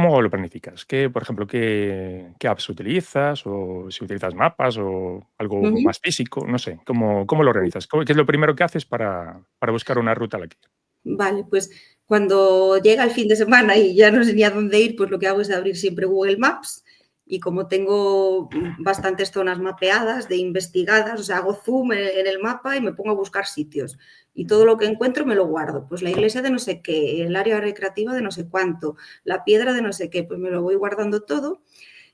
¿Cómo lo planificas? Por ejemplo, qué apps utilizas? ¿O si utilizas mapas o algo Ujú. más físico? No sé, ¿cómo lo organizas? ¿Qué es lo primero que haces para buscar una ruta a la que ir? Vale, pues cuando llega el fin de semana y ya no sé ni a dónde ir, pues lo que hago es abrir siempre Google Maps y como tengo bastantes zonas mapeadas, de investigadas, o sea, hago zoom en el mapa y me pongo a buscar sitios. Y todo Ujú. lo que encuentro me lo guardo. Pues la iglesia de no sé qué, el área recreativa de no sé cuánto, la piedra de no sé qué, pues me lo voy guardando todo.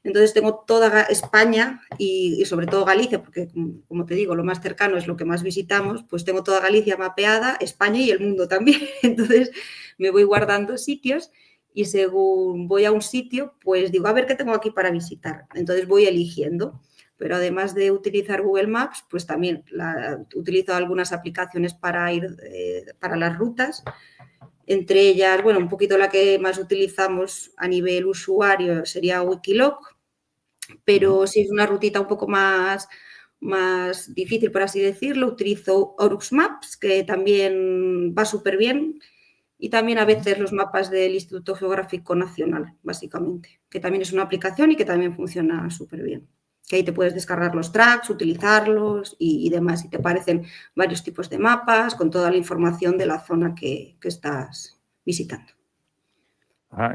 Entonces tengo toda España y sobre todo Galicia, porque como te digo, lo más cercano es lo que más visitamos, pues tengo toda Galicia mapeada, España y el mundo también. Entonces me voy guardando sitios y según voy a un sitio, pues digo, a ver qué tengo aquí para visitar. Entonces voy eligiendo. Pero además de utilizar Google Maps, pues también utilizo algunas aplicaciones para ir para las rutas. Entre ellas, bueno, un poquito la que más utilizamos a nivel usuario sería Wikiloc, Ujú. pero si es una rutita un poco más difícil, por así decirlo, utilizo Orux Maps, que también va súper bien, y también a Ujú. veces los mapas del Instituto Geográfico Nacional, básicamente, que también es una aplicación y que también funciona súper bien. Que ahí te puedes descargar los tracks, utilizarlos y demás, y te aparecen varios tipos de mapas con toda la información de la zona que estás visitando.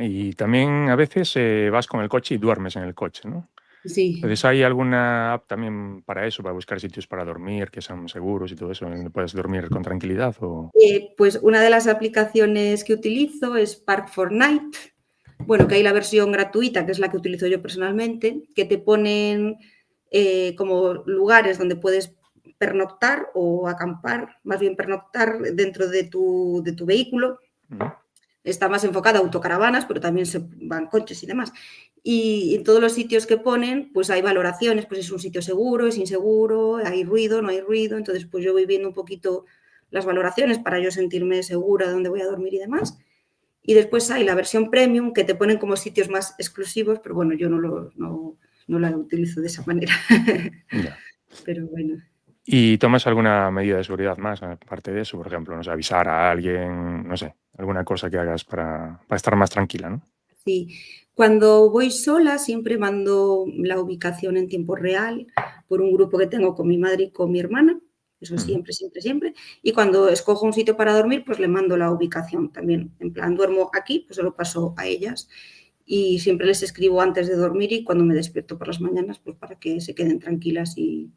Y también a veces, vas con el coche y duermes en el coche, ¿no? Sí. Entonces, ¿hay alguna app también para eso, para buscar sitios para dormir que sean seguros y todo eso, donde puedes dormir con tranquilidad o? Pues una de las aplicaciones que utilizo es Park4Night. Bueno, que hay la versión gratuita, que es la que utilizo yo personalmente, que te ponen como lugares donde puedes pernoctar o acampar, más bien pernoctar dentro de tu vehículo. Ujú. Está más enfocada a autocaravanas, pero también se van coches y demás. Y en todos los sitios que ponen, pues hay valoraciones, pues es un sitio seguro, es inseguro, hay ruido, no hay ruido. Entonces, pues yo voy viendo un poquito las valoraciones para yo sentirme segura de dónde voy a dormir y demás. Y después hay la versión premium que te ponen como sitios más exclusivos, pero bueno, yo no la utilizo de esa manera. Ya. Pero bueno. ¿Y tomas alguna medida de seguridad más, aparte de eso? Por ejemplo, no sé, avisar a alguien, no sé, alguna cosa que hagas para estar más tranquila, ¿no? Sí, cuando voy sola siempre mando la ubicación en tiempo real por un grupo que tengo con mi madre y con mi hermana, eso Ujú. siempre, siempre, siempre. Y cuando escojo un sitio para dormir, pues le mando la ubicación también. En plan, duermo aquí, pues se lo paso a ellas. Y siempre les escribo antes de dormir y cuando me despierto por las mañanas, pues para que se queden tranquilas y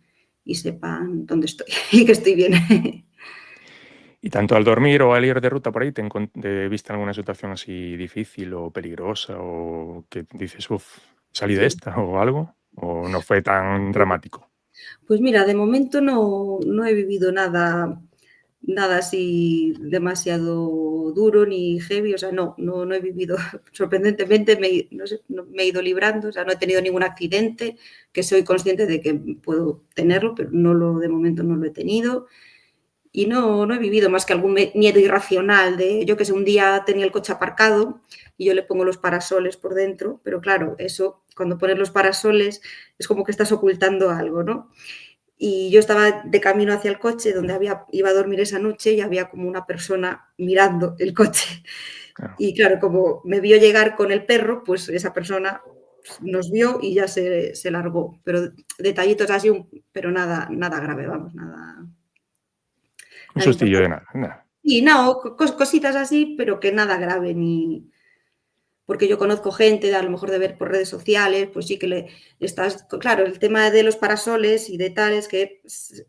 sepan dónde estoy y que estoy bien. Y tanto al dormir o al ir de ruta por ahí, ¿te viste alguna situación así difícil o peligrosa o que dices: "Uf, salí de Sí. esta", o algo? ¿O no fue tan dramático? Pues mira, de momento no he vivido nada así demasiado duro ni heavy, o sea, no he vivido, sorprendentemente no sé, me he ido librando, o sea, no he tenido ningún accidente, que soy consciente de que puedo tenerlo, pero de momento no lo he tenido. Y no he vivido más que algún miedo irracional de, yo que sé, un día tenía el coche aparcado y yo le pongo los parasoles por dentro, pero claro, eso, cuando pones los parasoles es como que estás ocultando algo, ¿no? Y yo estaba de camino hacia el coche donde iba a dormir esa noche y había como una persona mirando el coche. Claro. Y claro, como me vio llegar con el perro, pues esa persona nos vio y ya se largó. Pero detallitos así, pero nada grave, vamos, Un nada sustillo de importante. nada, nada. Y no, cositas así, pero que nada grave ni, porque yo conozco gente, a lo mejor de ver por redes sociales, pues sí que le estás, claro, el tema de los parasoles y de tal es que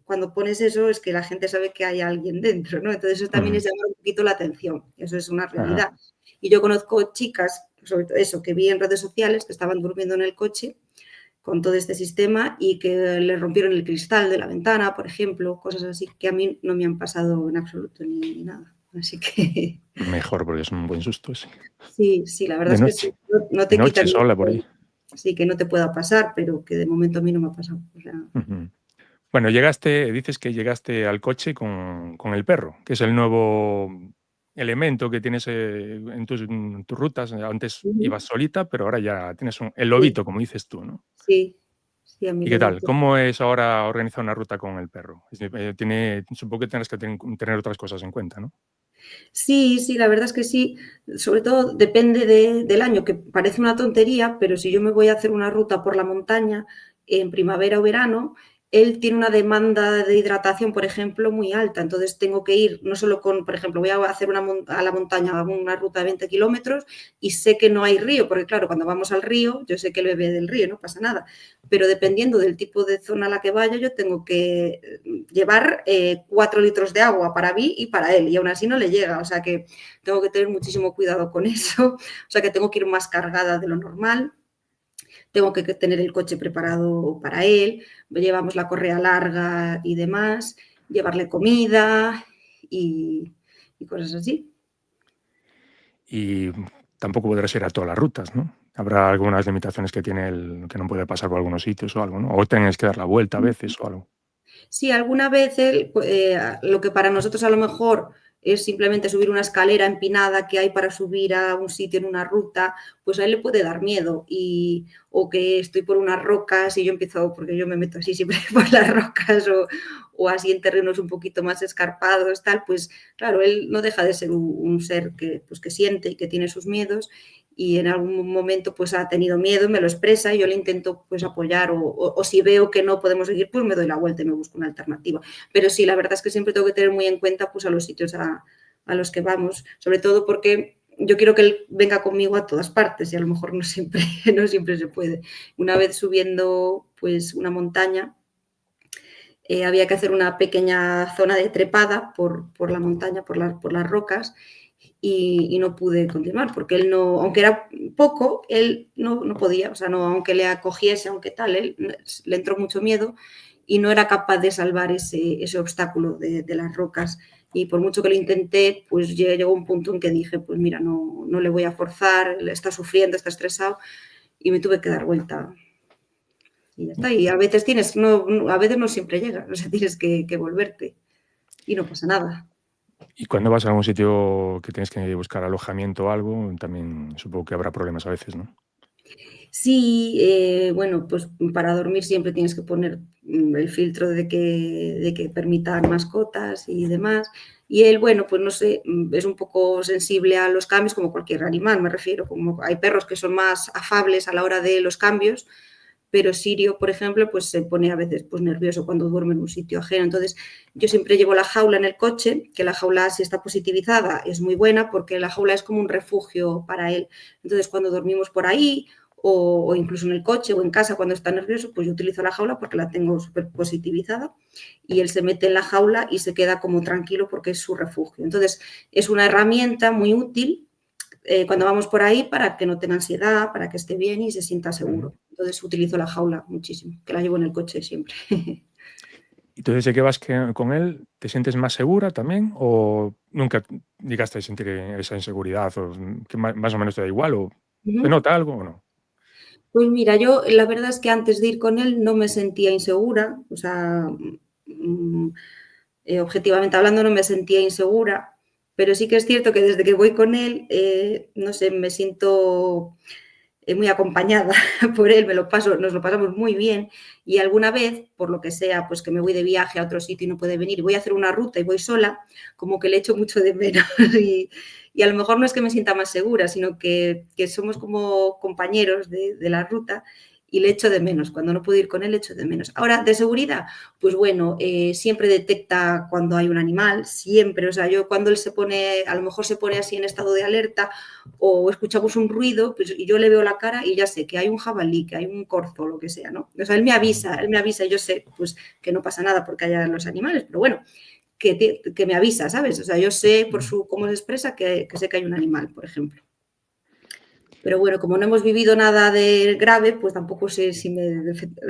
cuando pones eso es que la gente sabe que hay alguien dentro, ¿no? Entonces eso también Ujú. es llamar un poquito la atención, eso es una Ajá. realidad. Y yo conozco chicas, sobre todo eso, que vi en redes sociales, que estaban durmiendo en el coche con todo este sistema y que le rompieron el cristal de la ventana, por ejemplo, cosas así que a mí no me han pasado en absoluto ni nada. Así que Mejor, porque es un buen susto ese. sí, sí, la verdad De es que sí, noche, no de te noche quitan sola por ahí. sí, que no te pueda pasar, pero que de momento a mí no me ha pasado. O sea, Ujú. Bueno, dices que llegaste al coche con el perro, que es el nuevo elemento que tienes, en tus rutas. Antes ujú, ibas solita, pero ahora ya tienes el sí, lobito, como dices tú, ¿no? sí, sí, a mi ¿Y qué tal? lobito. ¿Cómo es ahora organizar una ruta con el perro? Supongo que tienes que tener otras cosas en cuenta, ¿no? Sí, sí, la verdad es que sí. Sobre todo depende del año, que parece una tontería, pero si yo me voy a hacer una ruta por la montaña en primavera o verano, él tiene una demanda de hidratación, por ejemplo, muy alta. Entonces tengo que ir no solo con, por ejemplo, voy a hacer a la montaña una ruta de 20 kilómetros y sé que no hay río, porque claro, cuando vamos al río, yo sé que él bebe del río, no pasa nada. Pero dependiendo del tipo de zona a la que vaya, yo tengo que llevar 4 litros de agua para mí y para él, y aún así no le llega. O sea que tengo que tener muchísimo cuidado con eso. O sea que tengo que ir más cargada de lo normal. Tengo que tener el coche preparado para él. Llevamos la correa larga y demás. Llevarle comida y, y cosas así. Y tampoco podrá ser a todas las rutas, ¿no? Habrá algunas limitaciones que tiene el que no puede pasar por algunos sitios o algo, ¿no? O tienes que dar la vuelta a veces o algo. Sí, alguna vez lo que para nosotros a lo mejor es simplemente subir una escalera empinada que hay para subir a un sitio en una ruta, pues a él le puede dar miedo. O que estoy por unas rocas y yo empiezo, porque yo me meto así siempre por las rocas o así en terrenos un poquito más escarpados, tal, pues claro, él no deja de ser un ser que, pues, que siente y que tiene sus miedos y en algún momento pues ha tenido miedo, me lo expresa y yo le intento pues apoyar o si veo que no podemos seguir pues me doy la vuelta y me busco una alternativa. Pero sí, la verdad es que siempre tengo que tener muy en cuenta pues a los sitios a los que vamos, sobre todo porque yo quiero que él venga conmigo a todas partes y a lo mejor no siempre, no siempre se puede. Una vez subiendo pues una montaña, había que hacer una pequeña zona de trepada por la montaña, por las rocas, y no pude continuar, porque él no, aunque era poco, él no podía, o sea, no, aunque le acogiese, aunque tal, él le entró mucho miedo y no era capaz de salvar ese obstáculo de las rocas. Y por mucho que lo intenté, pues llegó un punto en que dije, pues mira, no le voy a forzar, está sufriendo, está estresado, y me tuve que dar vuelta y ya está. Y a veces a veces no siempre llegas, o sea, tienes que volverte y no pasa nada. Y cuando vas a algún sitio que tienes que buscar alojamiento o algo, también supongo que habrá problemas a veces, ¿no? Sí, bueno, pues para dormir siempre tienes que poner el filtro de que permitan mascotas y demás. Y él, bueno, pues no sé, es un poco sensible a los cambios como cualquier animal, me refiero. Como hay perros que son más afables a la hora de los cambios, pero Sirio, por ejemplo, pues se pone a veces pues, nervioso cuando duerme en un sitio ajeno. Entonces, yo siempre llevo la jaula en el coche, que la jaula, si está positivizada, es muy buena porque la jaula es como un refugio para él. Entonces, cuando dormimos por ahí o incluso en el coche o en casa cuando está nervioso, pues yo utilizo la jaula porque la tengo súper positivizada y él se mete en la jaula y se queda como tranquilo porque es su refugio. Entonces, es una herramienta muy útil cuando vamos por ahí para que no tenga ansiedad, para que esté bien y se sienta Ujú. seguro. Entonces utilizo la jaula muchísimo, que la llevo en el coche siempre. Y tú desde que vas con él, ¿te sientes más segura también? ¿O nunca llegaste a sentir esa inseguridad? ¿O que más o menos te da igual? ¿O se Ujú. nota algo o no? Pues mira, yo la verdad es que antes de ir con él no me sentía insegura, o sea, mm, objetivamente hablando no me sentía insegura, pero sí que es cierto que desde que voy con él, no sé, me siento muy acompañada por él, nos lo pasamos muy bien y alguna vez, por lo que sea, pues que me voy de viaje a otro sitio y no puede venir y voy a hacer una ruta y voy sola, como que le echo mucho de menos y a lo mejor no es que me sienta más segura, sino que somos como compañeros de la ruta y le echo de menos. Cuando no puedo ir con él, le echo de menos. Ahora, de seguridad, pues bueno, siempre detecta cuando hay un animal, siempre. O sea, yo cuando él se pone, a lo mejor se pone así en estado de alerta o escuchamos un ruido, pues y yo le veo la cara y ya sé que hay un jabalí, que hay un corzo, lo que sea, ¿no? O sea, Ujú. él me avisa y yo sé, pues que no pasa nada porque haya los animales, pero bueno, que me avisa, ¿sabes? O sea, yo sé por cómo se expresa que sé que hay un animal, por ejemplo. Pero bueno, como no hemos vivido nada de grave, pues tampoco sé o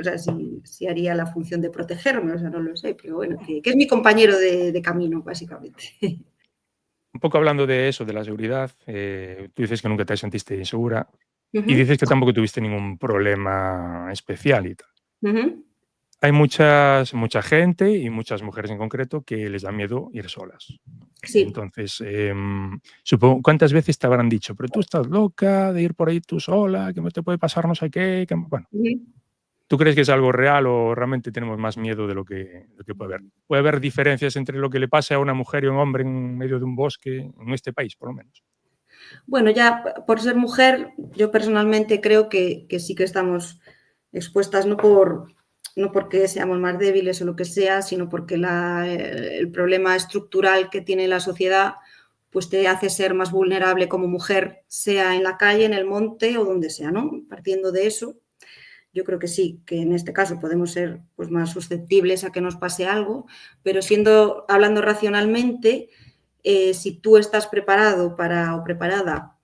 sea, si haría la función de protegerme, o sea, no lo sé, pero bueno, que es mi compañero de camino, básicamente. Un poco hablando de eso, de la seguridad, tú dices que nunca te sentiste insegura y Ujú, dices que tampoco tuviste ningún problema especial y tal. ujú. Hay mucha gente y muchas mujeres en concreto que les da miedo ir solas. Sí. Entonces, supongo, ¿cuántas veces te habrán dicho, pero tú estás loca de ir por ahí tú sola, que no te puede pasar no sé qué? Que, bueno, Ujú. ¿Tú crees que es algo real o realmente tenemos más miedo de lo que puede haber? ¿Puede haber diferencias entre lo que le pase a una mujer y a un hombre en medio de un bosque, en este país, por lo menos? Bueno, ya por ser mujer, yo personalmente creo que sí que estamos expuestas, no porque seamos más débiles o lo que sea, sino porque el problema estructural que tiene la sociedad pues te hace ser más vulnerable como mujer, sea en la calle, en el monte o donde sea, ¿no? Partiendo de eso, yo creo que sí, que en este caso podemos ser pues, más susceptibles a que nos pase algo, pero hablando racionalmente, si tú estás preparado o preparada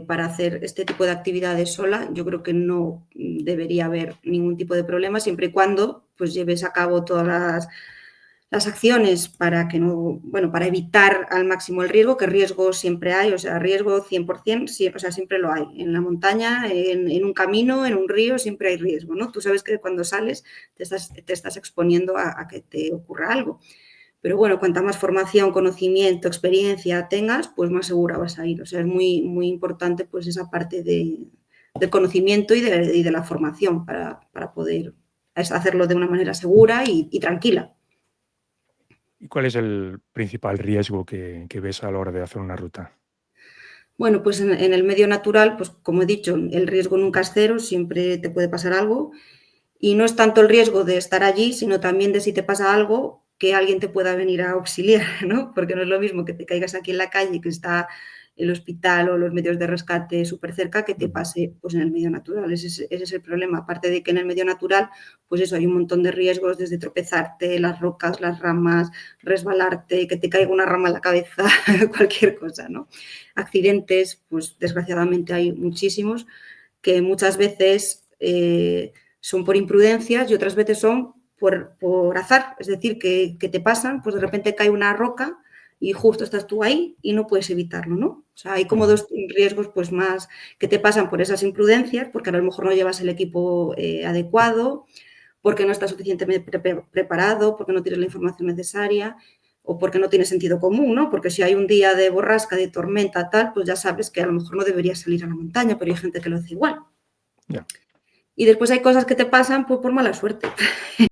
para hacer este tipo de actividades sola, yo creo que no debería haber ningún tipo de problema, siempre y cuando pues, lleves a cabo todas las acciones para que no, bueno, para evitar al máximo el riesgo, que riesgo siempre hay, o sea, riesgo 100%, sí, o sea, siempre lo hay. En la montaña, en un camino, en un río, siempre hay riesgo, ¿no? Tú sabes que cuando sales te estás exponiendo a que te ocurra algo. Pero bueno, cuanta más formación, conocimiento, experiencia tengas, pues más segura vas a ir. O sea, es muy, muy importante pues esa parte del conocimiento y de la formación para poder hacerlo de una manera segura y tranquila. ¿Y cuál es el principal riesgo que ves a la hora de hacer una ruta? Bueno, pues en el medio natural, pues como he dicho, el riesgo nunca es cero, siempre te puede pasar algo. Y no es tanto el riesgo de estar allí, sino también de si te pasa algo, que alguien te pueda venir a auxiliar, ¿no? Porque no es lo mismo que te caigas aquí en la calle, que está el hospital o los medios de rescate súper cerca, que te pase pues, en el medio natural. Ese es el problema. Aparte de que en el medio natural, pues eso, hay un montón de riesgos, desde tropezarte, las rocas, las ramas, resbalarte, que te caiga una rama en la cabeza, cualquier cosa, ¿no? Accidentes, pues desgraciadamente hay muchísimos, que muchas veces son por imprudencias y otras veces son por azar, es decir, que te pasan, pues de repente cae una roca y justo estás tú ahí y no puedes evitarlo, ¿no? O sea, hay como dos riesgos pues más que te pasan por esas imprudencias, porque a lo mejor no llevas el equipo adecuado, porque no estás suficientemente preparado, porque no tienes la información necesaria o porque no tienes sentido común, ¿no? Porque si hay un día de borrasca, de tormenta, tal, pues ya sabes que a lo mejor no deberías salir a la montaña, pero hay gente que lo hace igual. Ya. Y después hay cosas que te pasan por mala suerte.